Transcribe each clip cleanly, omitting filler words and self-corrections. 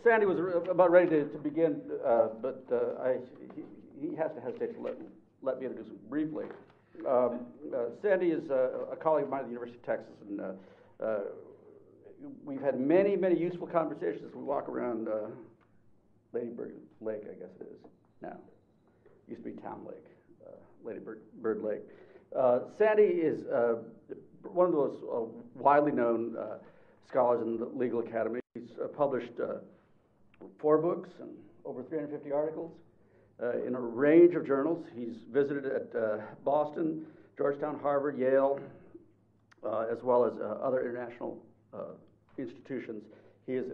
Sandy was about ready to begin, but he has to hesitate to let me introduce him briefly. Sandy is a colleague of mine at the University of Texas, and we've had many, many useful conversations as we walk around Lady Lake, I guess it is now. Used to be Town Lake, Lady Bird Lake. Sandy is one of those widely known scholars in the legal academy. He's published 4 books and over 350 articles in a range of journals. He's visited at Boston, Georgetown, Harvard, Yale, as well as other international institutions. He is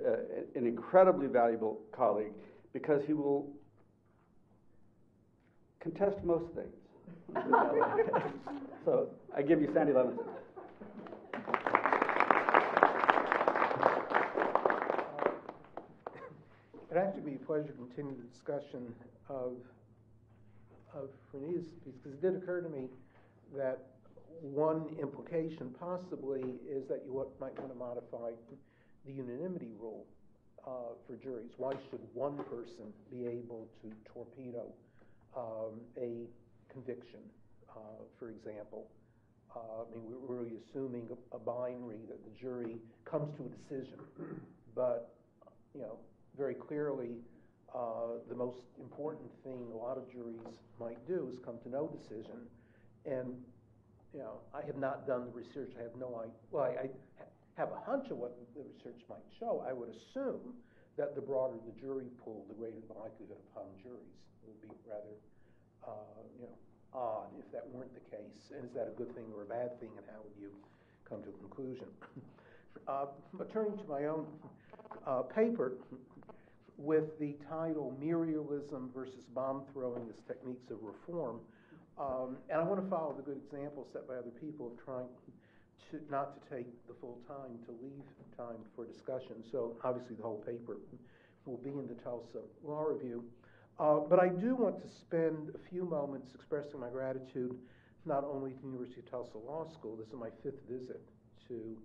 an incredibly valuable colleague because he will contest most things. So I give you Sandy Levinson. It'd actually be a pleasure to continue the discussion of Renee's piece, because it did occur to me that one implication possibly is that you might want to modify the unanimity rule for juries. Why should one person be able to torpedo a conviction, for example? I mean, we're really assuming a binary that the jury comes to a decision, but very clearly, the most important thing a lot of juries might do is come to no decision. And I have not done the research. I have no idea. Well, I have a hunch of what the research might show. I would assume that the broader the jury pool, the greater the likelihood of hung juries. It would be rather, odd if that weren't the case. And is that a good thing or a bad thing? And how would you come to a conclusion? But turning to my own paper, with the title Murialism versus Bomb Throwing as Techniques of Reform. And I want to follow the good example set by other people of trying not to take the full time, to leave time for discussion. So obviously the whole paper will be in the Tulsa Law Review. But I do want to spend a few moments expressing my gratitude not only to the University of Tulsa Law School. This is my 5th visit to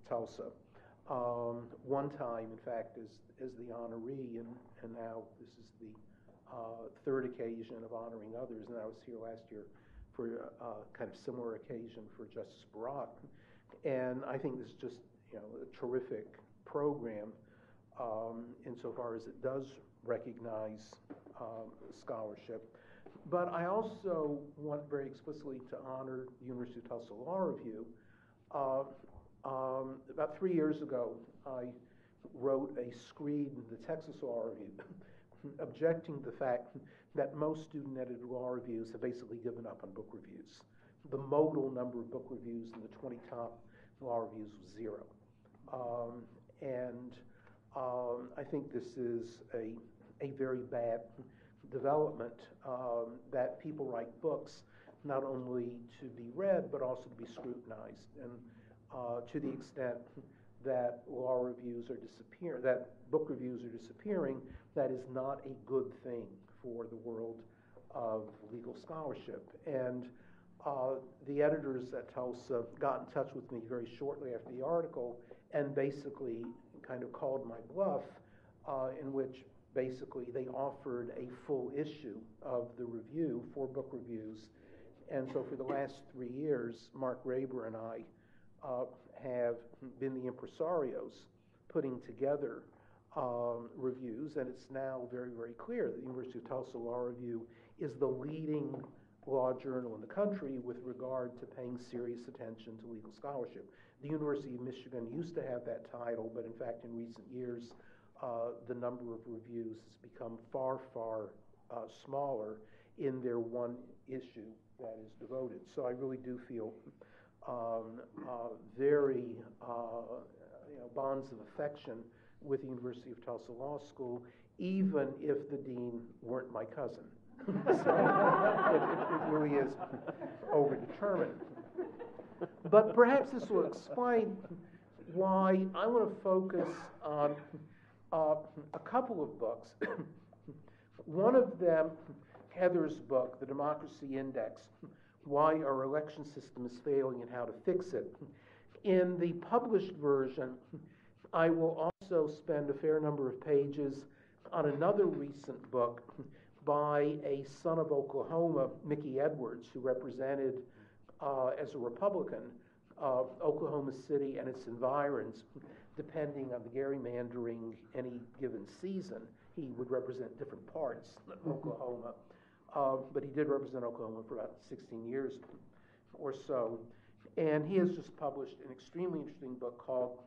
Tulsa. One time, in fact, as the honoree, and now this is the 3rd occasion of honoring others, and I was here last year for a kind of similar occasion for Justice Barak. And I think this is just a terrific program insofar as it does recognize scholarship. But I also want very explicitly to honor the University of Tulsa Law Review. About 3 years ago, I wrote a screed in the Texas Law Review objecting to the fact that most student-edited law reviews have basically given up on book reviews. The modal number of book reviews in the 20 top law reviews was 0. I think this is a very bad development, that people write books not only to be read but also to be scrutinized. And to the extent that law reviews are disappearing, that book reviews are disappearing, that is not a good thing for the world of legal scholarship. And the editors at Tulsa got in touch with me very shortly after the article and basically kind of called my bluff, in which basically they offered a full issue of the review, 4 book reviews. And so for the last 3 years, Mark Raber and I have been the impresarios putting together reviews, and it's now very, very clear that the University of Tulsa Law Review is the leading law journal in the country with regard to paying serious attention to legal scholarship. The University of Michigan used to have that title, but in fact in recent years the number of reviews has become far, far smaller in their one issue that is devoted. So I really do feel very bonds of affection with the University of Tulsa Law School, even if the dean weren't my cousin. So it really is overdetermined. But perhaps this will explain why I want to focus on a couple of books. One of them, Heather's book, The Democracy Index, Why Our Election System is Failing and How to Fix It. In the published version, I will also spend a fair number of pages on another recent book by a son of Oklahoma, Mickey Edwards, who represented, as a Republican, Oklahoma City and its environs, depending on the gerrymandering any given season. He would represent different parts of Oklahoma, but he did represent Oklahoma for about 16 years or so. And he has just published an extremely interesting book called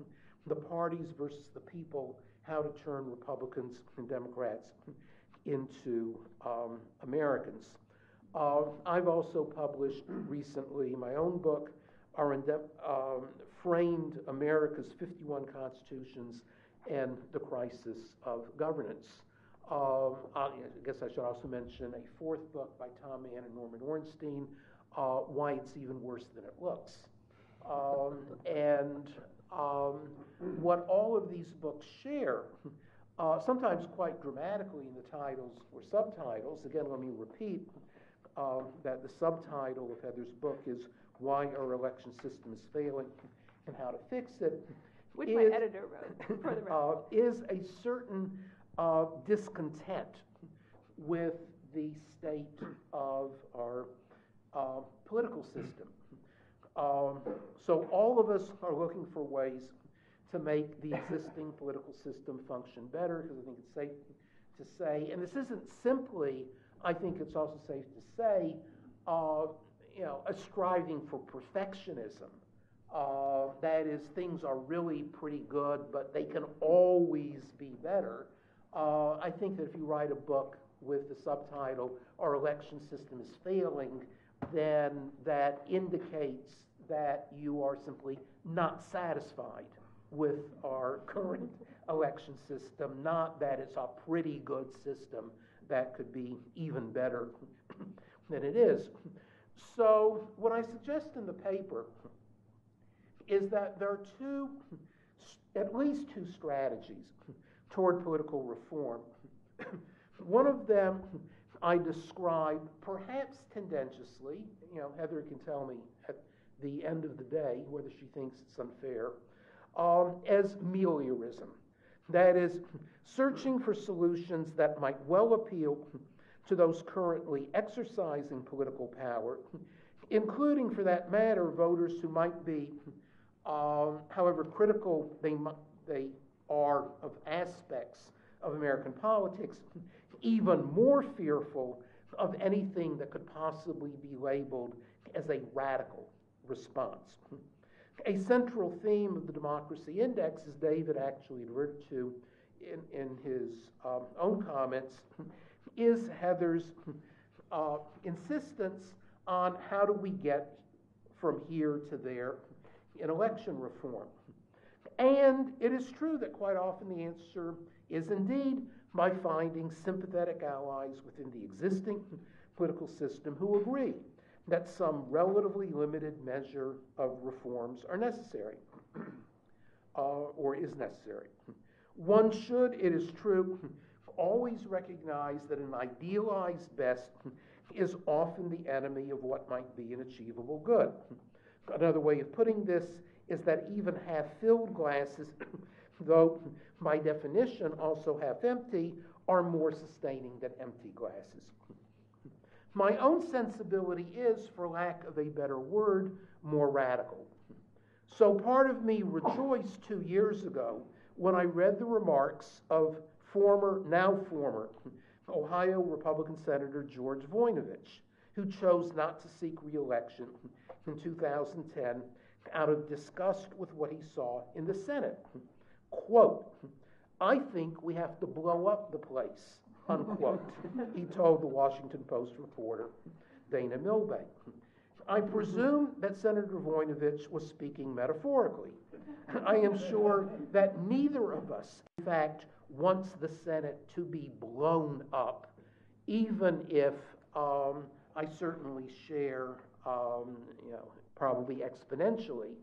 The Parties versus the People, How to Turn Republicans and Democrats into Americans. I've also published recently my own book, Framed America's 51 Constitutions and the Crisis of Governance. I guess I should also mention a fourth book by Tom Mann and Norman Ornstein, Why It's Even Worse Than It Looks. What all of these books share, sometimes quite dramatically in the titles or subtitles, again, let me repeat that the subtitle of Heather's book is Why Our Election System is Failing and How to Fix It. Which my editor wrote, for the record. Is a certain discontent with the state of our political system. So all of us are looking for ways to make the existing political system function better, because I think it's safe to say, and this isn't simply, I think it's also safe to say, a striving for perfectionism. That is, things are really pretty good, but they can always be better. I think that if you write a book with the subtitle, Our Election System is Failing, then that indicates that you are simply not satisfied with our current election system, not that it's a pretty good system that could be even better than it is. So what I suggest in the paper is that there are at least two strategies toward political reform. One of them I describe, perhaps tendentiously, Heather can tell me at the end of the day whether she thinks it's unfair, as meliorism. That is, searching for solutions that might well appeal to those currently exercising political power, including, for that matter, voters who might be, however critical they are of aspects of American politics, even more fearful of anything that could possibly be labeled as a radical response. A central theme of the Democracy Index, as David actually adverted to in his own comments, is Heather's insistence on how do we get from here to there in election reform. And it is true that quite often the answer is indeed by finding sympathetic allies within the existing political system who agree that some relatively limited measure of reforms are necessary, or is necessary. One should, it is true, always recognize that an idealized best is often the enemy of what might be an achievable good. Another way of putting this is that even half-filled glasses, though by definition also half-empty, are more sustaining than empty glasses. My own sensibility is, for lack of a better word, more radical. So part of me rejoiced 2 years ago when I read the remarks of now former, Ohio Republican Senator George Voinovich, who chose not to seek re-election in 2010 out of disgust with what he saw in the Senate. Quote, "I think we have to blow up the place," unquote, he told the Washington Post reporter Dana Milbank. I presume that Senator Voinovich was speaking metaphorically. I am sure that neither of us, in fact, wants the Senate to be blown up, even if I certainly share, probably exponentially,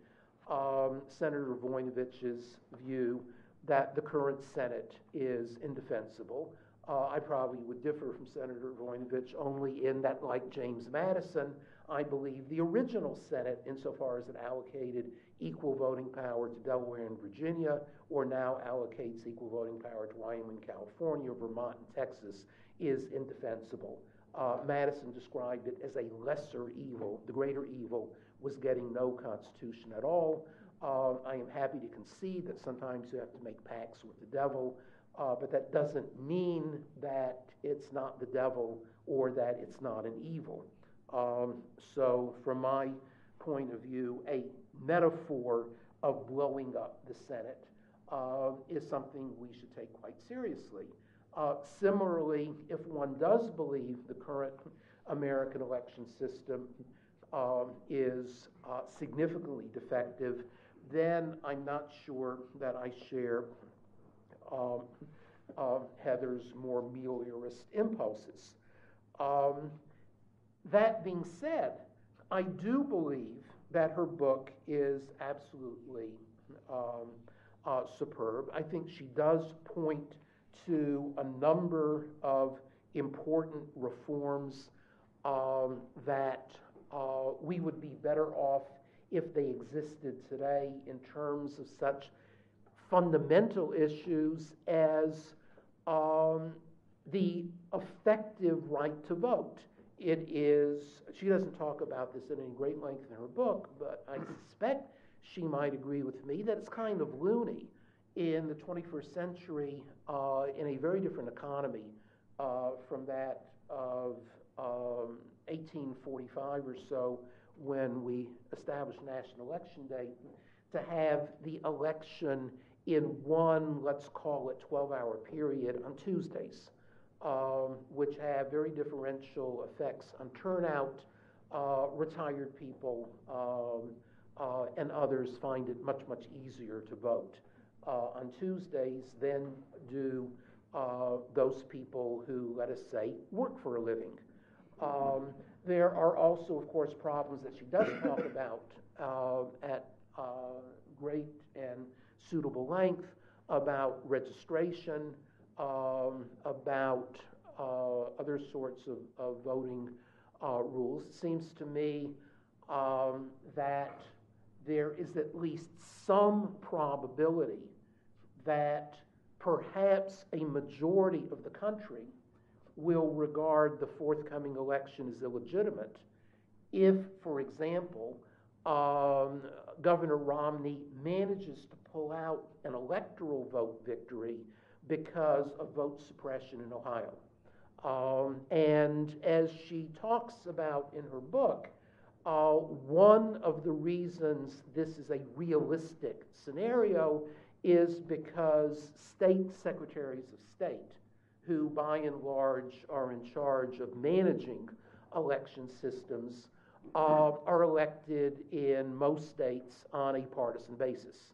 Senator Voinovich's view that the current Senate is indefensible. I probably would differ from Senator Voinovich only in that, like James Madison, I believe the original Senate, insofar as it allocated equal voting power to Delaware and Virginia, or now allocates equal voting power to Wyoming, California, Vermont, and Texas, is indefensible. Madison described it as a lesser evil. The greater evil was getting no constitution at all. I am happy to concede that sometimes you have to make pacts with the devil, but that doesn't mean that it's not the devil or that it's not an evil. So from my point of view, a metaphor of blowing up the Senate is something we should take quite seriously. Similarly, if one does believe the current American election system is significantly defective, then I'm not sure that I share Heather's more meliorist impulses. That being said, I do believe that her book is absolutely superb. I think she does point to a number of important reforms that we would be better off if they existed today in terms of such fundamental issues as the effective right to vote. It is, she doesn't talk about this in any great length in her book, but I suspect she might agree with me that it's kind of loony in the 21st century in a very different economy from that of 1845 or so, when we established National Election Day, to have the election in one, let's call it 12-hour period on Tuesdays, which have very differential effects on turnout. Retired people and others find it much, much easier to vote on Tuesdays than do those people who, let us say, work for a living. There are also, of course, problems that she does talk about at great and suitable length about registration, about other sorts of voting rules. It seems to me that there is at least some probability that perhaps a majority of the country will regard the forthcoming election as illegitimate if, for example, Governor Romney manages to pull out an electoral vote victory because of vote suppression in Ohio. And as she talks about in her book, one of the reasons this is a realistic scenario is because state secretaries of state, who by and large are in charge of managing election systems, are elected in most states on a partisan basis.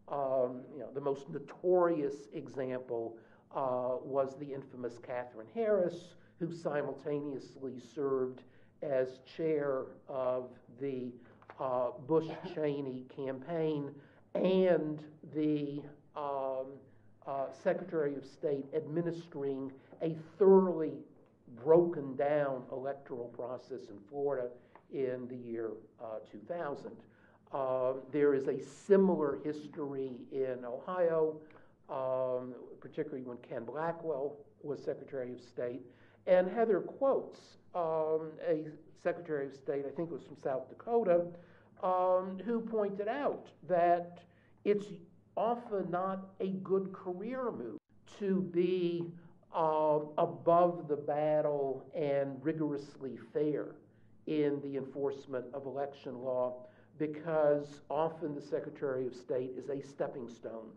The most notorious example was the infamous Katherine Harris, who simultaneously served as chair of the Bush-Cheney campaign and the Secretary of State administering a thoroughly broken down electoral process in Florida in the year 2000. There is a similar history in Ohio, particularly when Ken Blackwell was Secretary of State. And Heather quotes a Secretary of State, I think it was from South Dakota, who pointed out that it's often not a good career move to be above the battle and rigorously fair in the enforcement of election law, because often the Secretary of State is a stepping stone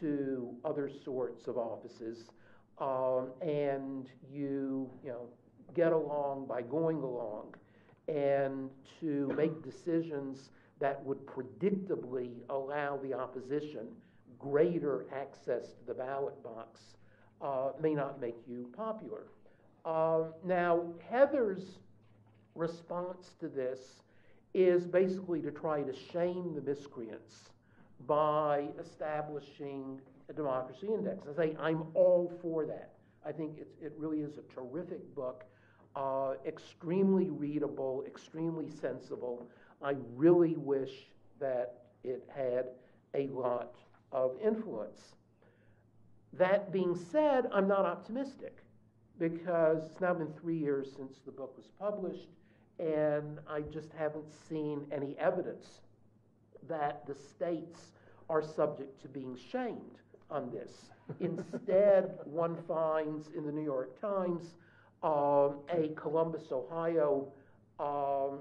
to other sorts of offices, and you get along by going along, and to make decisions that would predictably allow the opposition greater access to the ballot box may not make you popular. Now, Heather's response to this is basically to try to shame the miscreants by establishing a democracy index. I say I'm all for that. I think it really is a terrific book, extremely readable, extremely sensible. I really wish that it had a lot of influence. That being said, I'm not optimistic because it's now been 3 years since the book was published, and I just haven't seen any evidence that the states are subject to being shamed on this. Instead, one finds in the New York Times a Columbus, Ohio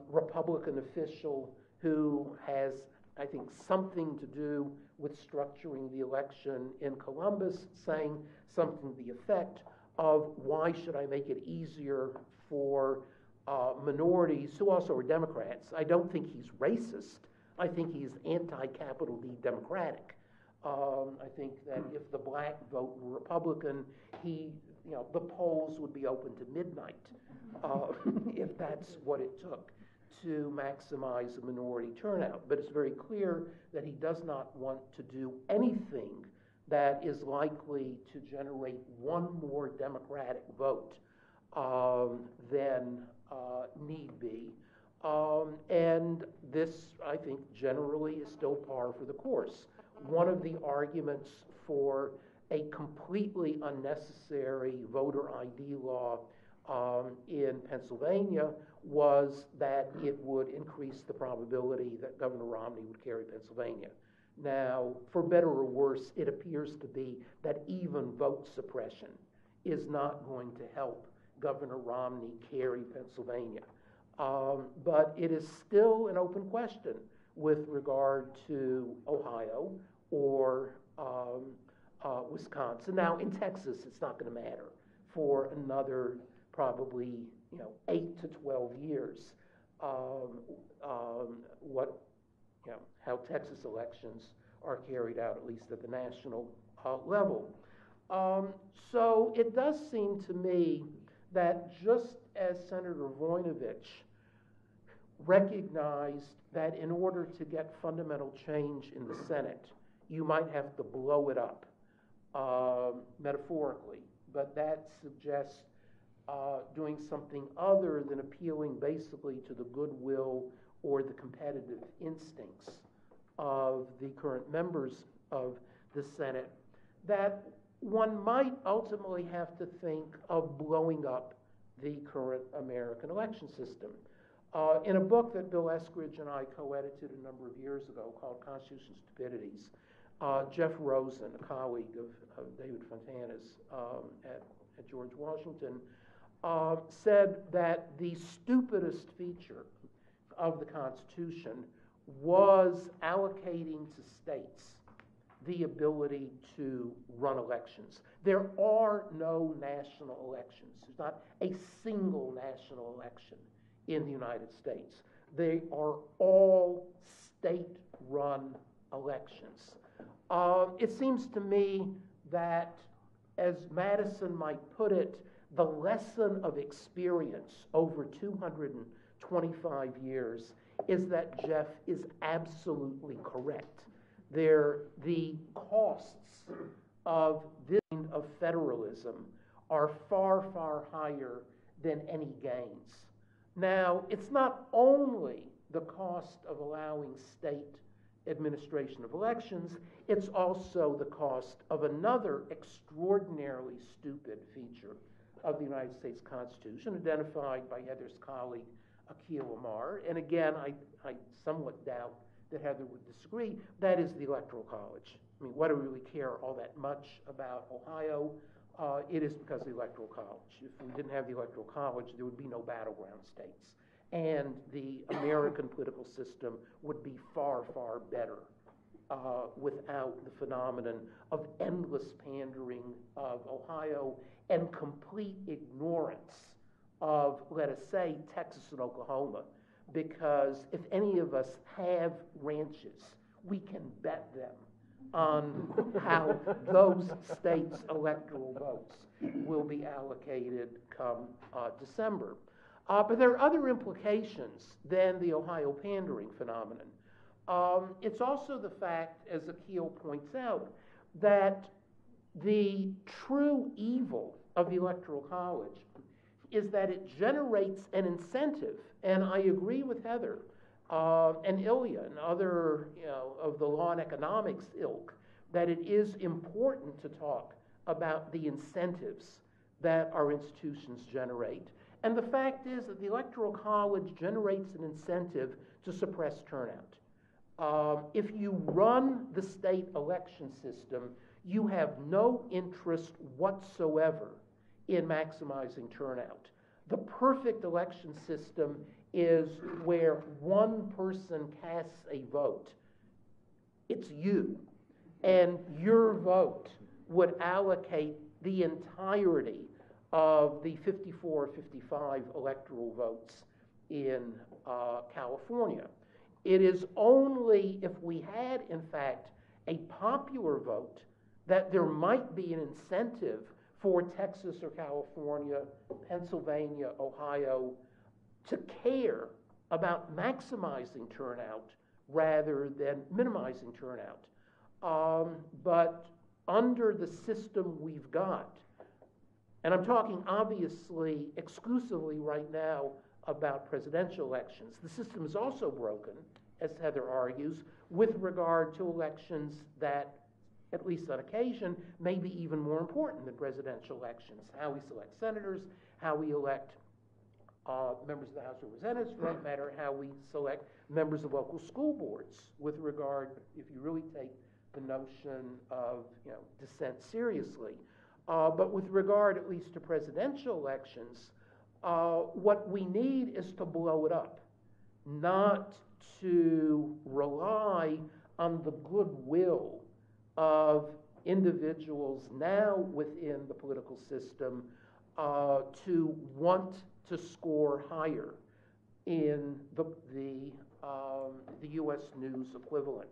Republican official who has, I think, something to do with structuring the election in Columbus, saying something to the effect of, why should I make it easier for minorities who also are Democrats? I don't think he's racist. I think he's anti-capital D Democratic. I think that if the black vote were Republican, the polls would be open to midnight if that's what it took to maximize the minority turnout. But it's very clear that he does not want to do anything that is likely to generate one more Democratic vote than need be. And this, I think, generally is still par for the course. One of the arguments for a completely unnecessary voter ID law in Pennsylvania was that it would increase the probability that Governor Romney would carry Pennsylvania. Now, for better or worse, it appears to be that even vote suppression is not going to help Governor Romney carry Pennsylvania. But it is still an open question with regard to Ohio or Wisconsin. Now, in Texas, it's not going to matter for another probably 8 to 12 years. How Texas elections are carried out, at least at the national level. So it does seem to me that just as Senator Voinovich recognized that in order to get fundamental change in the Senate, you might have to blow it up, metaphorically, but that suggests doing something other than appealing basically to the goodwill or the competitive instincts of the current members of the Senate, that one might ultimately have to think of blowing up the current American election system. In a book that Bill Eskridge and I co-edited a number of years ago called Constitutional Stupidities, Jeff Rosen, a colleague of David Fontana's at George Washington, said that the stupidest feature of the Constitution was allocating to states the ability to run elections. There are no national elections. There's not a single national election in the United States. They are all state-run elections. It seems to me that, as Madison might put it, the lesson of experience over 225 years is that Jeff is absolutely correct. The costs of this kind of federalism are far, far higher than any gains. Now, it's not only the cost of allowing state administration of elections, it's also the cost of another extraordinarily stupid feature of the United States Constitution, identified by Heather's colleague, Akhil Amar. And again, I somewhat doubt that Heather would disagree. That is the Electoral College. I mean, why do we really care all that much about Ohio? It is because of the Electoral College. If we didn't have the Electoral College, there would be no battleground states. And the American political system would be far, far better without the phenomenon of endless pandering of Ohio and complete ignorance of, let us say, Texas and Oklahoma. Because if any of us have ranches, we can bet them on how those states' electoral votes will be allocated come December. But there are other implications than the Ohio pandering phenomenon. It's also the fact, as Akhil points out, that the true evil of the Electoral College is that it generates an incentive, and I agree with Heather, and Ilya and other, of the law and economics ilk, that it is important to talk about the incentives that our institutions generate. And the fact is that the Electoral College generates an incentive to suppress turnout. If you run the state election system, you have no interest whatsoever in maximizing turnout. The perfect election system is where one person casts a vote. It's you. And your vote would allocate the entirety of the 54 or 55 electoral votes in California. It is only if we had, in fact, a popular vote that there might be an incentive for Texas or California, Pennsylvania, Ohio, to care about maximizing turnout rather than minimizing turnout. But under the system we've got, and I'm talking obviously exclusively right now about presidential elections, the system is also broken, as Heather argues, with regard to elections that, at least on occasion, may be even more important than presidential elections. How we select senators, how we elect members of the House of Representatives, for that matter, how we select members of local school boards, with regard, if you really take the notion of dissent seriously. But with regard, at least to presidential elections, what we need is to blow it up, not to rely on the goodwill of individuals now within the political system to want to score higher in the U.S. News equivalent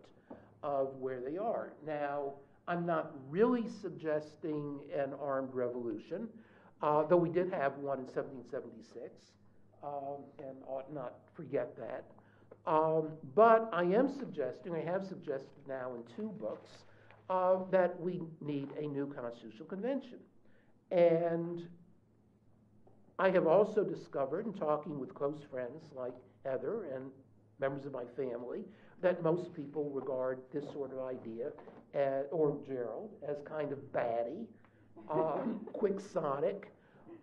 of where they are. Now, I'm not really suggesting an armed revolution, though we did have one in 1776, and ought not forget that. But I am suggesting, I have suggested now in 2 books, that we need a new constitutional convention. And I have also discovered, in talking with close friends like Heather and members of my family, that most people regard this sort of idea, or Gerald, as kind of batty, quixotic,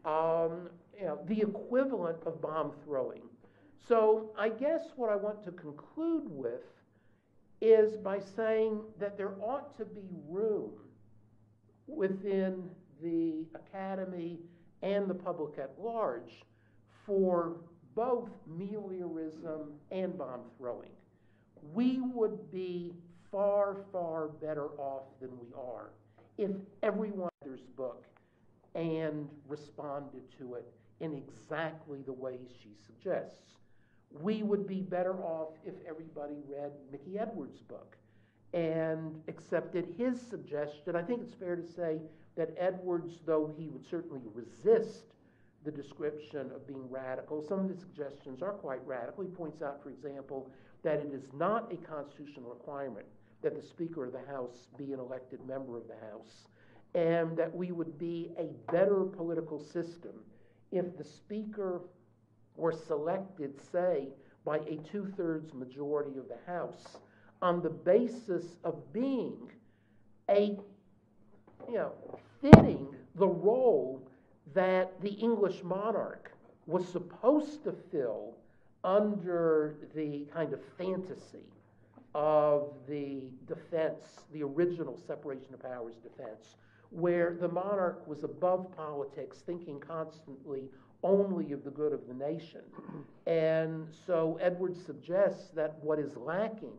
the equivalent of bomb throwing. So I guess what I want to conclude with is by saying that there ought to be room within the academy and the public at large for both meliorism and bomb throwing. We would be far, far better off than we are if everyone read this book and responded to it in exactly the way she suggests. We would be better off if everybody read Mickey Edwards' book and accepted his suggestion. I think it's fair to say that Edwards, though he would certainly resist the description of being radical, some of his suggestions are quite radical. He points out, for example, that it is not a constitutional requirement that the Speaker of the House be an elected member of the House, and that we would be a better political system if the Speaker were selected, say, by a 2/3 majority of the House on the basis of being fitting the role that the English monarch was supposed to fill under the kind of fantasy of the defense, the original separation of powers defense, where the monarch was above politics, thinking constantly only of the good of the nation. And so Edwards suggests that what is lacking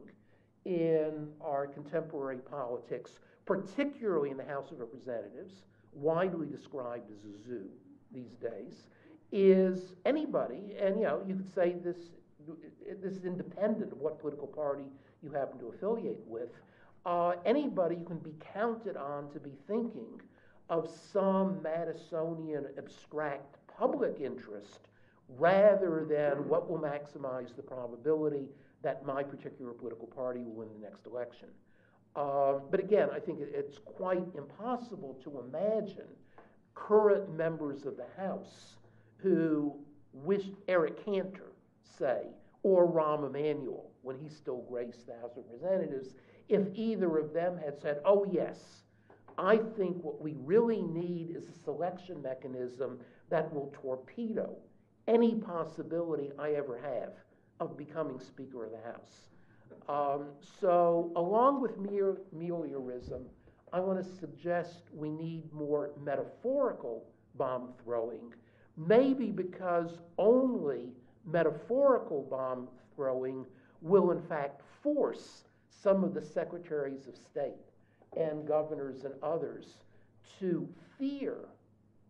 in our contemporary politics, particularly in the House of Representatives, widely described as a zoo these days, is anybody, and you could say this is independent of what political party you happen to affiliate with, anybody who can be counted on to be thinking of some Madisonian abstract public interest rather than what will maximize the probability that my particular political party will win the next election. But again, I think it's quite impossible to imagine current members of the House who wish, Eric Cantor, say, or Rahm Emanuel, when he still graced the House of Representatives, if either of them had said, oh yes, I think what we really need is a selection mechanism that will torpedo any possibility I ever have of becoming Speaker of the House. So along with meliorism, I want to suggest we need more metaphorical bomb throwing, maybe because only metaphorical bomb throwing will in fact force some of the secretaries of state and governors and others to fear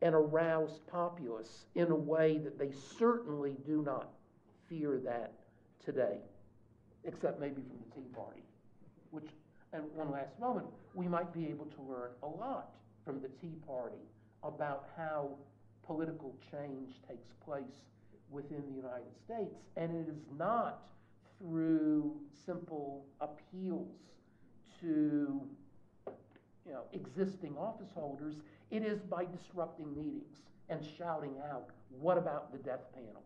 an aroused populace in a way that they certainly do not fear that today, except maybe from the Tea Party, which, and one last moment, we might be able to learn a lot from the Tea Party about how political change takes place within the United States, and it is not through simple appeals to existing office holders. It is by disrupting meetings and shouting out, what about the death panels?